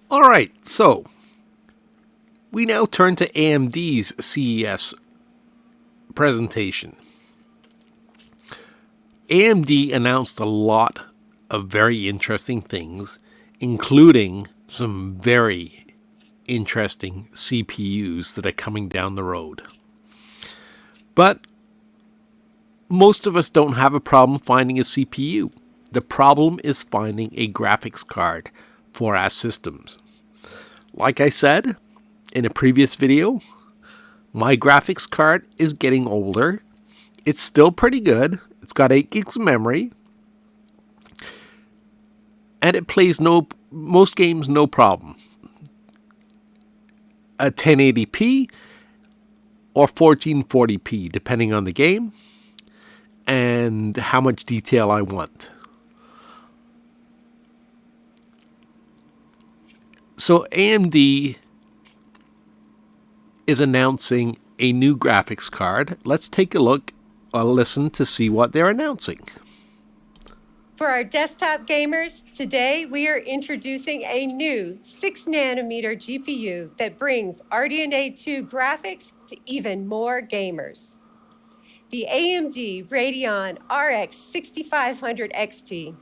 Alright, so we now turn to AMD's CES presentation. AMD announced a lot of very interesting things, including some very interesting CPUs that are coming down the road. But most of us don't have a problem finding a CPU. The problem is finding a graphics card for our systems. Like I said in a previous video, my graphics card is getting older. It's still pretty good. It's got 8 gigs of memory. And it plays most games no problem. A 1080p or 1440p, depending on the game and how much detail I want. So AMD is announcing a new graphics card. Let's take a look or listen to see what they're announcing. For our desktop gamers, today we are introducing a new 6nm GPU that brings RDNA 2 graphics to even more gamers. The AMD Radeon RX 6500 XT.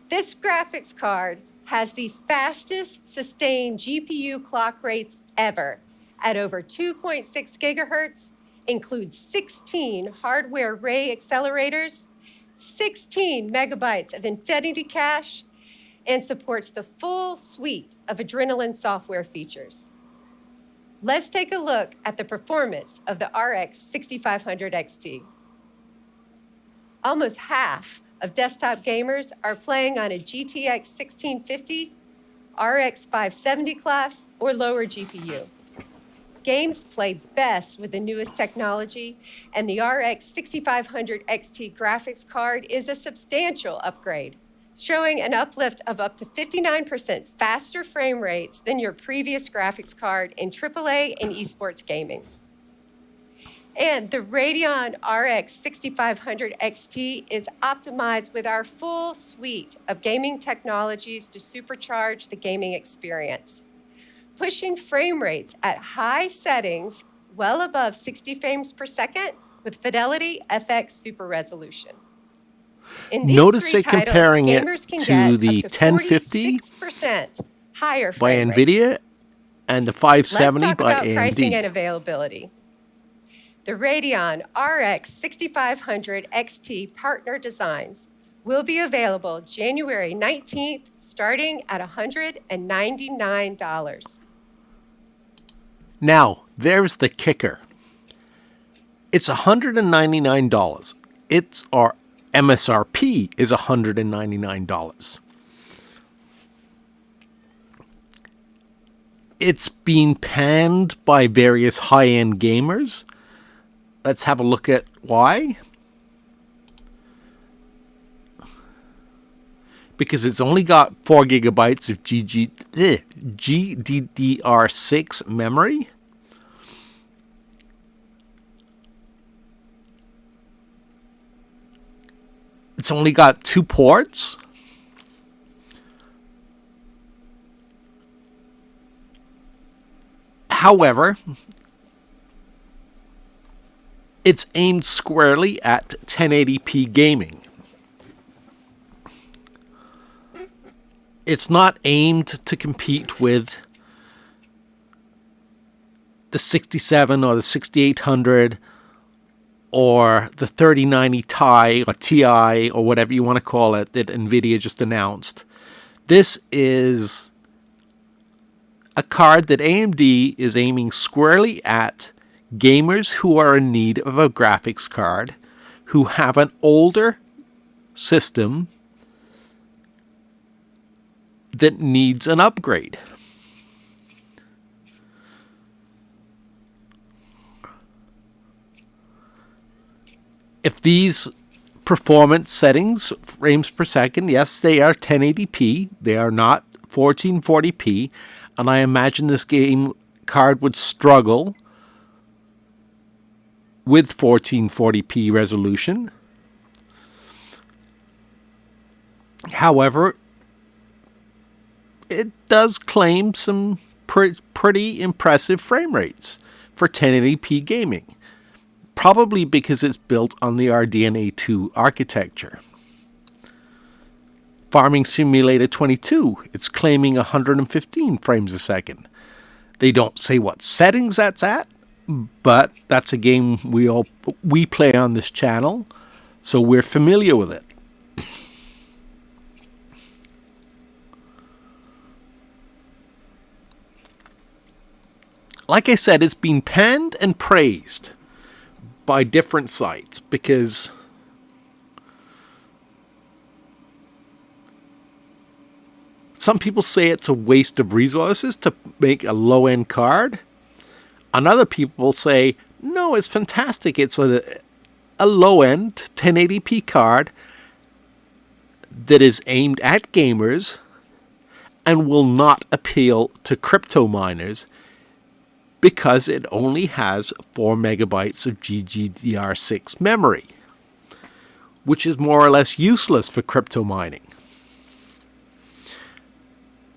This graphics card has the fastest sustained GPU clock rates ever at over 2.6 gigahertz, includes 16 hardware ray accelerators, 16 megabytes of Infinity Cache, and supports the full suite of Adrenalin software features. Let's take a look at the performance of the RX 6500 XT. Almost half of desktop gamers are playing on a GTX 1650, RX 570 class, or lower GPU. Games play best with the newest technology, and the RX 6500 XT graphics card is a substantial upgrade, showing an uplift of up to 59% faster frame rates than your previous graphics card in AAA and esports gaming. And the Radeon RX 6500 XT is optimized with our full suite of gaming technologies to supercharge the gaming experience, pushing frame rates at high settings well above 60 frames per second with Fidelity FX Super Resolution. Notice they're comparing it to the 1050 higher by NVIDIA and the 570 Let's talk by about AMD. Pricing and availability. The Radeon RX 6500 XT partner designs will be available January 19th, starting at $199. Now, there's the kicker. It's $199. Our MSRP is $199. It's being panned by various high-end gamers. Let's have a look at why. Because it's only got 4 gigabytes of GDDR6 memory. It's only got 2 ports. However, it's aimed squarely at 1080p gaming. It's not aimed to compete with the 67 or the 6800 or the 3090 Ti or Ti or whatever you want to call it that NVIDIA just announced. This is a card that AMD is aiming squarely at gamers who are in need of a graphics card, who have an older system that needs an upgrade. If these performance settings, frames per second, yes, they are 1080p. They are not 1440p. And I imagine this game card would struggle with 1440p resolution. However, it does claim some pretty impressive frame rates for 1080p gaming, probably because it's built on the RDNA 2 architecture. Farming Simulator 22, it's claiming 115 frames a second. They don't say what settings that's at, but that's a game we play on this channel, so we're familiar with it. Like I said, it's been panned and praised by different sites because some people say it's a waste of resources to make a low-end card. And other people say, no, it's fantastic. It's a low-end 1080p card that is aimed at gamers and will not appeal to crypto miners because it only has 4 megabytes of GDDR6 memory, which is more or less useless for crypto mining.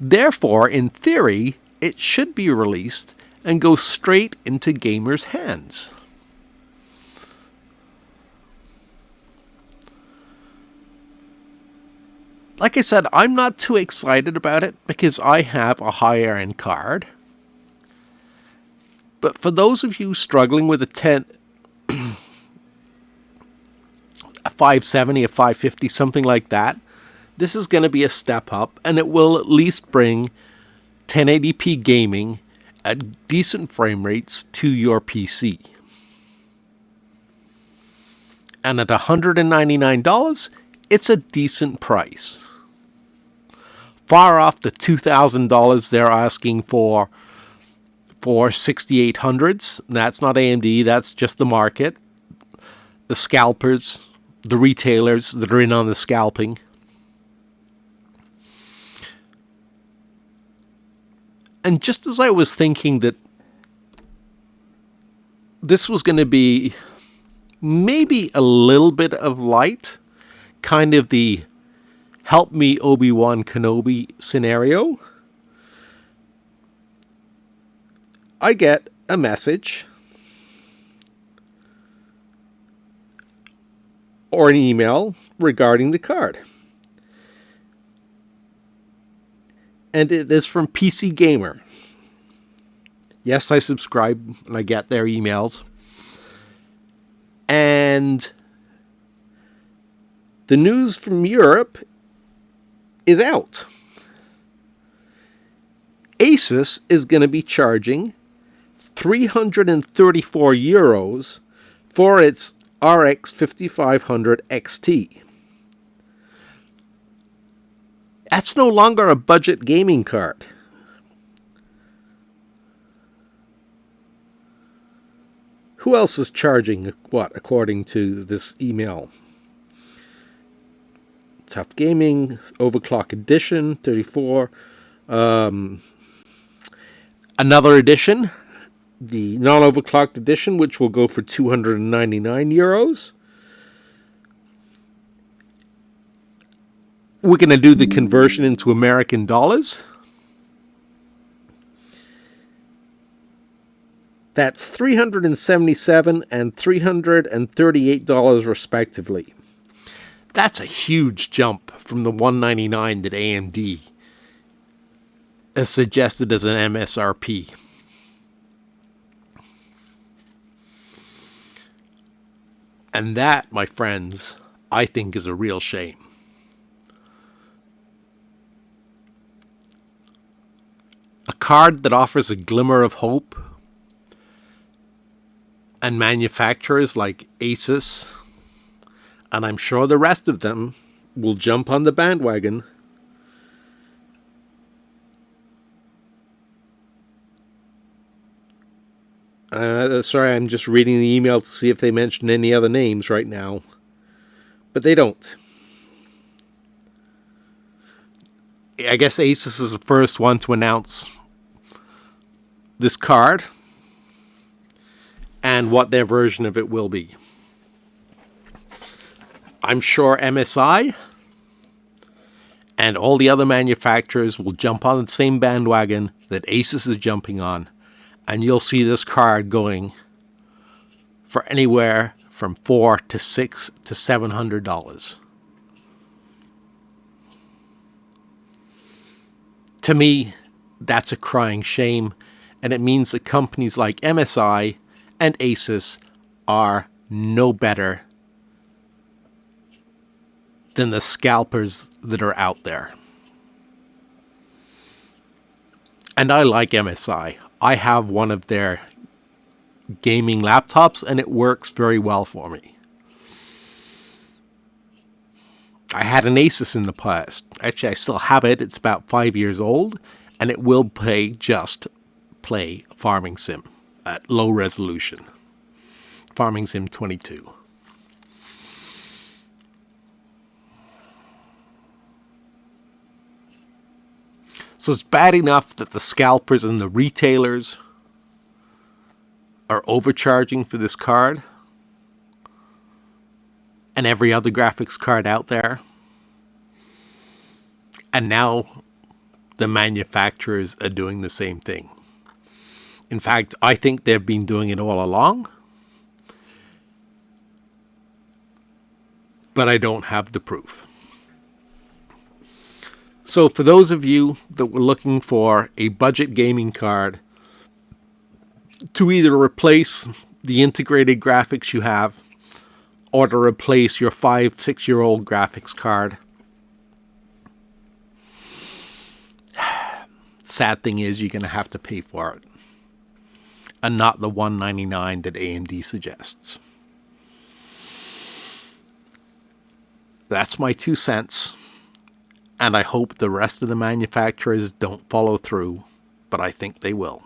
Therefore, in theory, it should be released and go straight into gamers' hands. Like I said, I'm not too excited about it because I have a higher end card. But for those of you struggling with a 570, a 550, something like that, this is going to be a step up, and it will at least bring 1080p gaming at decent frame rates to your PC. And at $199, it's a decent price. Far off the $2,000 they're asking for 6800s. That's not AMD, that's just the market. The scalpers, the retailers that are in on the scalping. And just as I was thinking that this was going to be maybe a little bit of light, kind of the help me Obi-Wan Kenobi scenario, I get a message or an email regarding the card. And it is from PC Gamer. Yes, I subscribe and I get their emails. And the news from Europe is out. ASUS is going to be charging 334 euros for its RX 5500 XT. That's no longer a budget gaming card. Who else is charging what, according to this email? Tough Gaming, Overclock Edition, 34. Another edition, the non-overclocked edition, which will go for 299 euros. We're going to do the conversion into American dollars. That's $377 and $338 respectively. That's a huge jump from the $199 that AMD has suggested as an MSRP. And that, my friends, I think is a real shame. A card that offers a glimmer of hope, and manufacturers like ASUS, and I'm sure the rest of them will jump on the bandwagon. Sorry, I'm just reading the email to see if they mention any other names right now. But they don't. I guess ASUS is the first one to announce this card and what their version of it will be. I'm sure MSI And all the other manufacturers will jump on the same bandwagon that ASUS is jumping on. And you'll see this card going for anywhere from $400 to $600 to $700. To me, that's a crying shame, and it means that companies like MSI and ASUS are no better than the scalpers that are out there. And I like MSI. I have one of their gaming laptops, and it works very well for me. I had an ASUS in the past. Actually, I still have it. It's about 5 years old, and it will play Farming Sim at low resolution. Farming Sim 22. So it's bad enough that the scalpers and the retailers are overcharging for this card and every other graphics card out there. And now the manufacturers are doing the same thing. In fact, I think they've been doing it all along, but I don't have the proof. So for those of you that were looking for a budget gaming card to either replace the integrated graphics you have or to replace your 5-6-year-old graphics card, sad thing is you're going to have to pay for it, and not the $199 that AMD suggests. That's my 2 cents. And I hope the rest of the manufacturers don't follow through, but I think they will.